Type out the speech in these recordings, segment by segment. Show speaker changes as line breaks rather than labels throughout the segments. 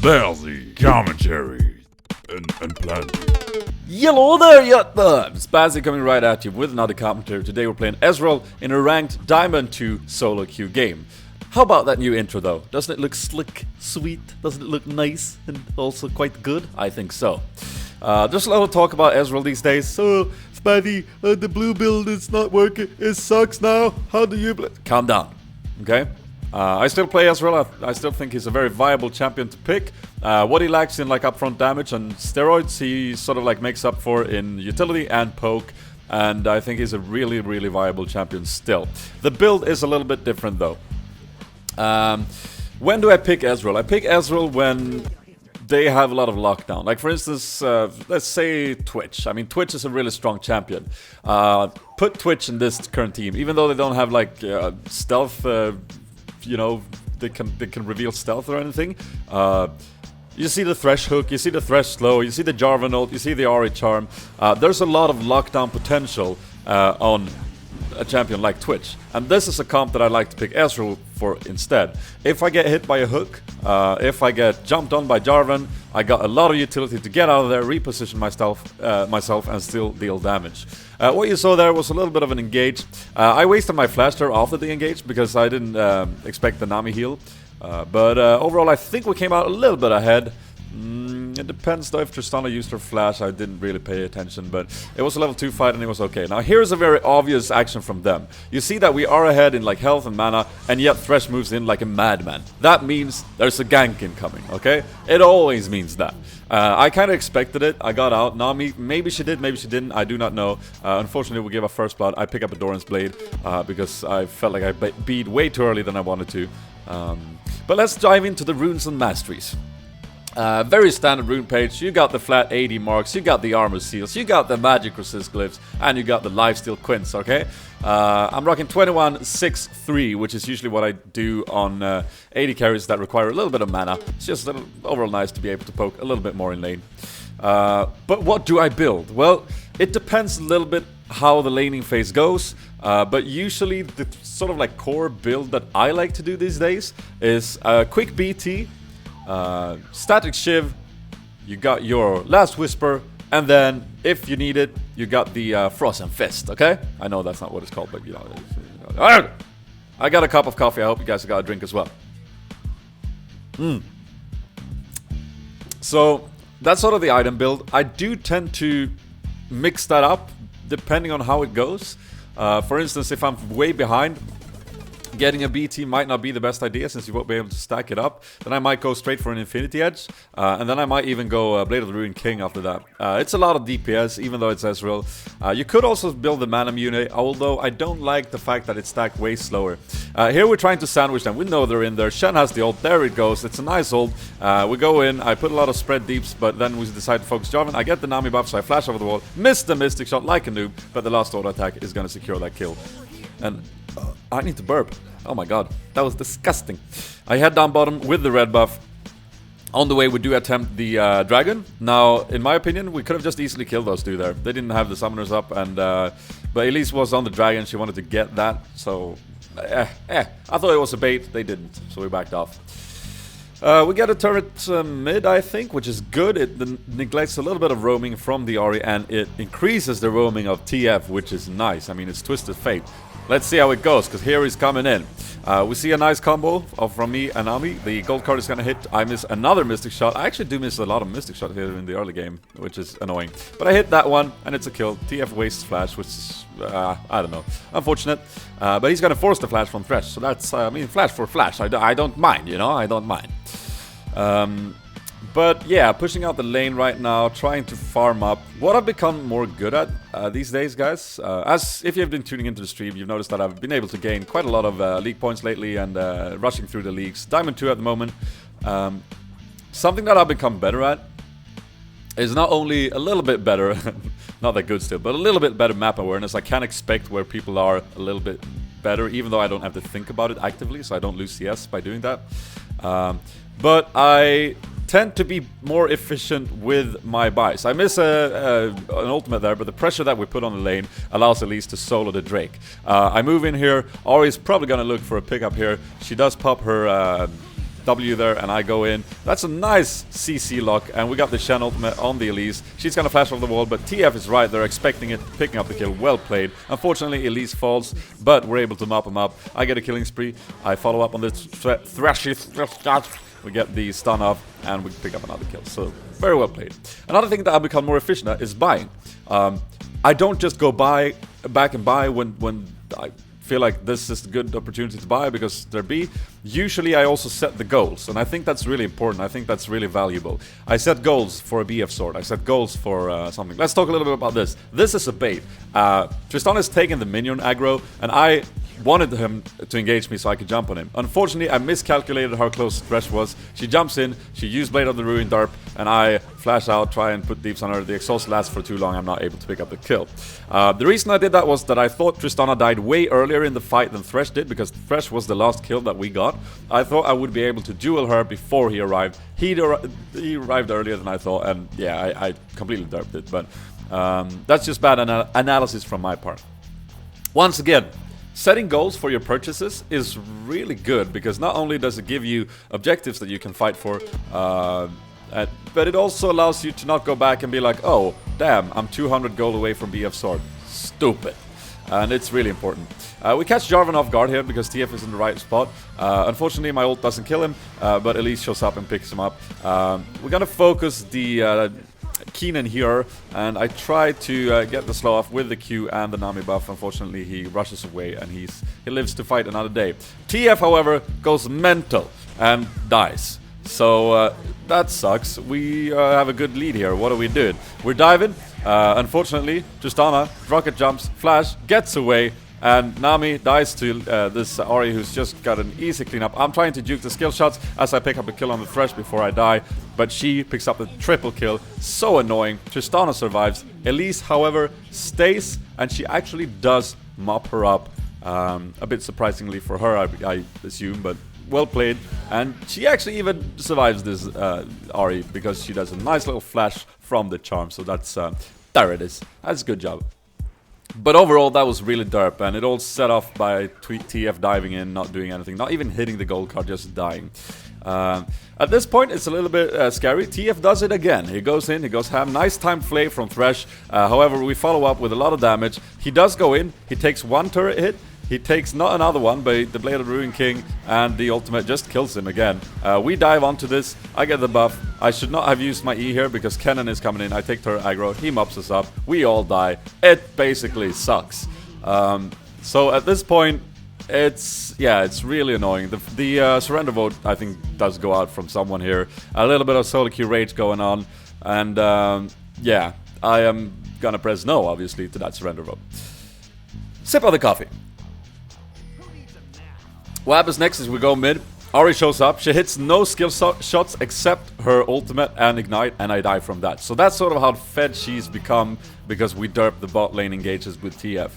Spazzy commentary and plenty.
Hello there, Yutnub! Spazzy coming right at you with another commentary. Today we're playing Ezreal in a ranked Diamond II SoloQ game. How about that new intro though? Doesn't it look slick, sweet? Doesn't it look nice and also quite good? I think so. There's a lot of talk about Ezreal these days. So, Spazzy, the blue build is not working. It sucks now. How do you play? Calm down, okay? I still play Ezreal. I still think he's a very viable champion to pick. What he lacks in like upfront damage and steroids, he sort of like makes up for in utility and poke. And I think he's a really, really viable champion still. The build is a little bit different though. When do I pick Ezreal? I pick Ezreal when they have a lot of lockdown. Like for instance, let's say Twitch. I mean, Twitch is a really strong champion. Put Twitch in this current team, even though they don't have like stealth. You know, they can reveal stealth or anything. You see the Thresh hook, you see the Thresh slow, you see the Jarvan ult, you see the Ahri charm. There's a lot of lockdown potential on a champion like Twitch, and this is a comp that I like to pick Ezreal for instead. If I get hit by a hook, if I get jumped on by Jarvan, I got a lot of utility to get out of there, reposition myself and still deal damage. What you saw there was a little bit of an engage. I wasted my flash there after the engage because I didn't expect the Nami heal. But overall I think we came out a little bit ahead. It depends though if Tristana used her flash. I didn't really pay attention, but it was a level 2 fight and it was okay. Now here's a very obvious action from them. You see that we are ahead in like health and mana, and yet Thresh moves in like a madman. That means there's a gank incoming, okay? It always means that. I kind of expected it. I got out. Nami, maybe she did, maybe she didn't. I do not know. Unfortunately, we gave a first blood. I pick up a Doran's Blade because I felt like I beat way too early than I wanted to. But let's dive into the runes and masteries. Very standard rune page. You got the flat 80 marks, you got the armor seals, you got the magic resist glyphs, and you got the lifesteal quints, okay? I'm rocking 21-6-3, which is usually what I do on 80 carries that require a little bit of mana. It's just overall nice to be able to poke a little bit more in lane. But what do I build? Well, it depends a little bit how the laning phase goes, but usually the sort of like core build that I like to do these days is quick BT, static shiv, you got your last whisper, and then if you need it, you got the frozen fist. Okay, I know that's not what it's called, but you know, I got a cup of coffee. I hope you guys got a drink as well. So that's sort of the item build. I do tend to mix that up depending on how it goes. For instance, if I'm way behind, getting a BT might not be the best idea since you won't be able to stack it up. Then I might go straight for an Infinity Edge, and then I might even go Blade of the Ruined King after that. It's a lot of DPS, even though it's Ezreal. You could also build the Mana Mune, although I don't like the fact that it's stacked way slower. Here we're trying to sandwich them. We know they're in there. Shen has the ult. There it goes. It's a nice ult. We go in. I put a lot of spread deeps, but then we decide to focus Jarvan. I get the Nami buff, so I flash over the wall. Miss the Mystic Shot like a noob, but the last auto attack is going to secure that kill. And I need to burp. Oh my god, that was disgusting. I head down bottom with the red buff. On the way we do attempt the dragon. Now, in my opinion, we could have just easily killed those two there. They didn't have the summoners up, and but Elise was on the dragon. She wanted to get that, so I thought it was a bait. They didn't, so we backed off. We get a turret mid, I think, which is good. It neglects a little bit of roaming from the Ahri, and it increases the roaming of TF, which is nice. I mean, it's Twisted Fate. Let's see how it goes, because here he's coming in. We see a nice combo from me and Nami. The gold card is going to hit. I miss another Mystic Shot. I actually do miss a lot of Mystic Shot here in the early game, which is annoying. But I hit that one, and it's a kill. TF wastes flash, which is, I don't know, unfortunate. But he's going to force the flash from Thresh. So that's, I mean, flash for flash. I don't mind, you know, I don't mind. But yeah, pushing out the lane right now, trying to farm up. What I've become more good at these days, guys, as if you've been tuning into the stream, you've noticed that I've been able to gain quite a lot of league points lately and rushing through the leagues. Diamond 2 at the moment. Something that I've become better at is not only a little bit better, not that good still, but a little bit better map awareness. I can expect where people are a little bit better, even though I don't have to think about it actively, so I don't lose CS by doing that. But I tend to be more efficient with my buys. I miss an ultimate there, but the pressure that we put on the lane allows Elise to solo the Drake. I move in here. Ahri is probably going to look for a pickup here. She does pop her W there, and I go in. That's a nice CC lock, and we got the Shen ultimate on the Elise. She's gonna flash off the wall, but TF is right there, expecting it, picking up the kill. Well played. Unfortunately, Elise falls, but we're able to mop him up. I get a killing spree. I follow up on the Thrashy. We get the stun off, and we pick up another kill. So, very well played. Another thing that I've become more efficient at is buying. I don't just go back and buy when I feel like this is a good opportunity to buy because they're B. Usually I also set the goals, and I think that's really important. I think that's really valuable. I set goals for a BF sword. I set goals for something. Let's talk a little bit about this. This is a bait. Tristan is taking the minion aggro, and I wanted him to engage me so I could jump on him. Unfortunately, I miscalculated how close Thresh was. She jumps in, she used Blade of the Ruin derp, and I flash out, try and put deeps on her. The exhaust lasts for too long, I'm not able to pick up the kill. The reason I did that was that I thought Tristana died way earlier in the fight than Thresh did, because Thresh was the last kill that we got. I thought I would be able to duel her before he arrived. He arrived earlier than I thought, and yeah, I completely derped it, but that's just bad analysis from my part. Once again, setting goals for your purchases is really good, because not only does it give you objectives that you can fight for, but it also allows you to not go back and be like, oh, damn, I'm 200 gold away from BF Sword. Stupid. And it's really important. We catch Jarvan off guard here because TF is in the right spot. Unfortunately, my ult doesn't kill him, but Elise shows up and picks him up. We're gonna focus the Keenan here, and I try to get the slow off with the Q and the Nami buff. Unfortunately, he rushes away and he lives to fight another day. TF, however, goes mental and dies. So that sucks. We have a good lead here. What do we do? We're diving. Unfortunately, Tristana rocket jumps, flash, gets away, and Nami dies to this Ahri who's just got an easy cleanup. I'm trying to juke the skill shots as I pick up a kill on the Thresh before I die, but she picks up the triple kill. So annoying. Tristana survives. Elise, however, stays, and she actually does mop her up. A bit surprisingly for her, I assume, but well played. And she actually even survives this Ahri because she does a nice little flash from the charm. So that's there it is. That's a good job. But overall, that was really derp, and it all set off by TF diving in, not doing anything, not even hitting the gold card, just dying. At this point, it's a little bit scary. TF does it again. He goes in, he goes ham. Nice timed flay from Thresh. However, we follow up with a lot of damage. He does go in. He takes one turret hit. He takes not another one, but the Blade of the Ruin King, and the ultimate just kills him again. We dive onto this. I get the buff. I should not have used my E here because Kennen is coming in. I take turret aggro. He mops us up. We all die. It basically sucks. So at this point, it's really annoying. The surrender vote, I think, does go out from someone here. A little bit of SoloQ rage going on, and yeah, I am gonna press no, obviously, to that surrender vote. Sip of the coffee. What happens next is we go mid. Ahri shows up. She hits no skill shots except her ultimate and ignite, and I die from that. So that's sort of how fed she's become because we derp the bot lane engages with TF.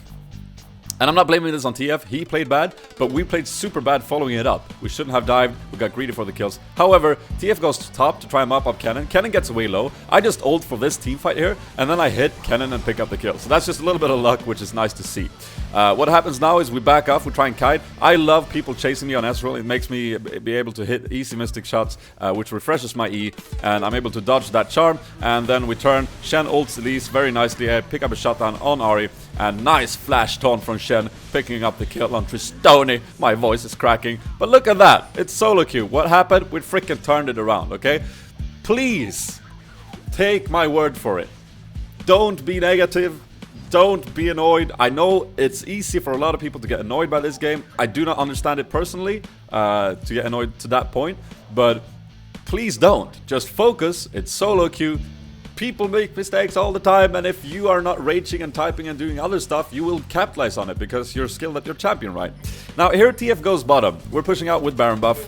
And I'm not blaming this on TF, he played bad, but we played super bad following it up. We shouldn't have dived, we got greedy for the kills. However, TF goes to top to try and mop up Kennen. Kennen gets away low. I just ult for this team fight here, and then I hit Kennen and pick up the kill. So that's just a little bit of luck, which is nice to see. What happens now is we back off, we try and kite. I love people chasing me on Ezreal. It makes me be able to hit easy mystic shots, which refreshes my E, and I'm able to dodge that charm, and then we turn. Shen ults Elise very nicely. I pick up a shutdown on Ahri, and nice flash taunt from Shen, picking up the kill on Tristone. My voice is cracking, but look at that. It's SoloQ. What happened? We freaking turned it around, okay? Please, take my word for it. Don't be negative. Don't be annoyed. I know it's easy for a lot of people to get annoyed by this game. I do not understand it personally, to get annoyed to that point, but please don't. Just focus. It's SoloQ. People make mistakes all the time, and if you are not raging and typing and doing other stuff, you will capitalize on it because you're skilled at your champion, right? Now, here TF goes bottom. We're pushing out with Baron buff.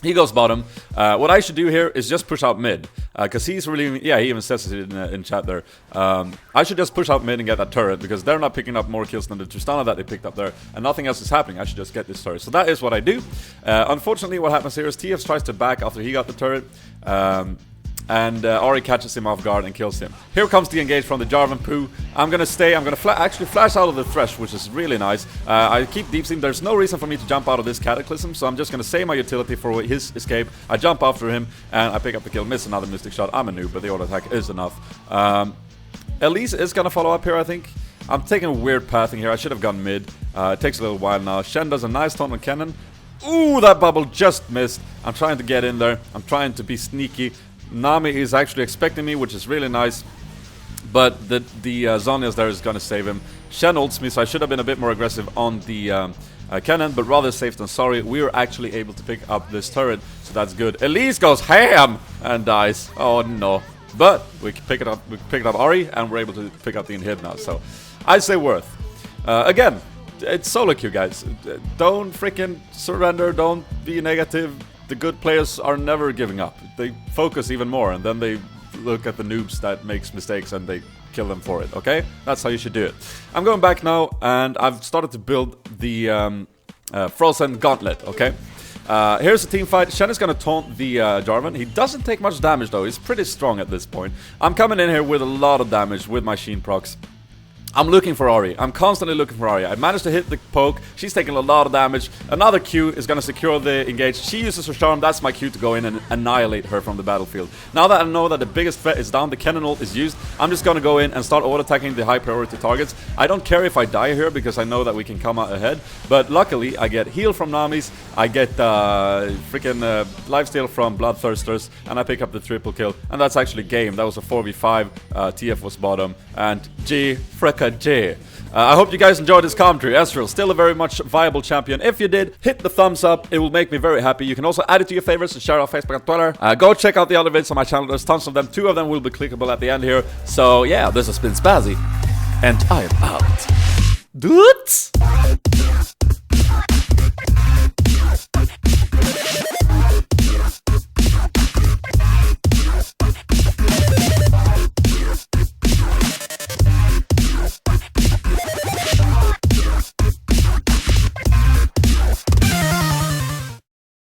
He goes bottom. What I should do here is just push out mid. Because he's really... Yeah, he even says it in chat there. I should just push out mid and get that turret, because they're not picking up more kills than the Tristana that they picked up there, and nothing else is happening. I should just get this turret. So that is what I do. Unfortunately, what happens here is TF tries to back after he got the turret. and Ahri catches him off guard and kills him. Here comes the engage from the Jarvan poo. I'm gonna stay, I'm gonna actually flash out of the Thresh, which is really nice. I keep deep steam, there's no reason for me to jump out of this Cataclysm, so I'm just gonna save my utility for his escape. I jump after him, and I pick up the kill, miss another Mystic Shot. I'm a noob, but the auto attack is enough. Elise is gonna follow up here, I think. I'm taking a weird pathing here, I should have gone mid. It takes a little while now. Shen does a nice taunt on Kennen. Ooh, that bubble just missed. I'm trying to get in there. I'm trying to be sneaky. Nami is actually expecting me, which is really nice. But the Zhonya's there is going to save him. Shen ults me, so I should have been a bit more aggressive on the Kennen, but rather safe than sorry. We were actually able to pick up this turret, so that's good. Elise goes ham and dies. Oh no. But we pick it up. We picked up Ahri, and we're able to pick up the inhib now. So I'd say worth. Again. It's SoloQ, guys. Don't freaking surrender. Don't be negative. The good players are never giving up. They focus even more, and then they look at the noobs that makes mistakes and they kill them for it, okay? That's how you should do it. I'm going back now, and I've started to build the Frozen Gauntlet, okay? Here's the team fight. Shen is going to taunt the Jarvan. He doesn't take much damage, though. He's pretty strong at this point. I'm coming in here with a lot of damage with my Sheen procs. I'm looking for Ahri. I'm constantly looking for Ahri. I managed to hit the poke. She's taking a lot of damage. Another Q is going to secure the engage. She uses her charm. That's my Q to go in and annihilate her from the battlefield. Now that I know that the biggest threat is down, the Kennen ult is used, I'm just going to go in and start auto-attacking the high priority targets. I don't care if I die here because I know that we can come out ahead. But luckily, I get heal from Namis. I get freaking lifesteal from Bloodthirsters. And I pick up the triple kill. And that's actually game. That was a 4v5. TF was bottom. And G fricka J. I hope you guys enjoyed this commentary. Ezreal, still a very much viable champion. If you did, hit the thumbs up. It will make me very happy. You can also add it to your favorites and share it on Facebook and Twitter. Go check out the other vids on my channel. There's tons of them. 2 of them will be clickable at the end here. So yeah, this has been Spazzy. And I am out. Dudes!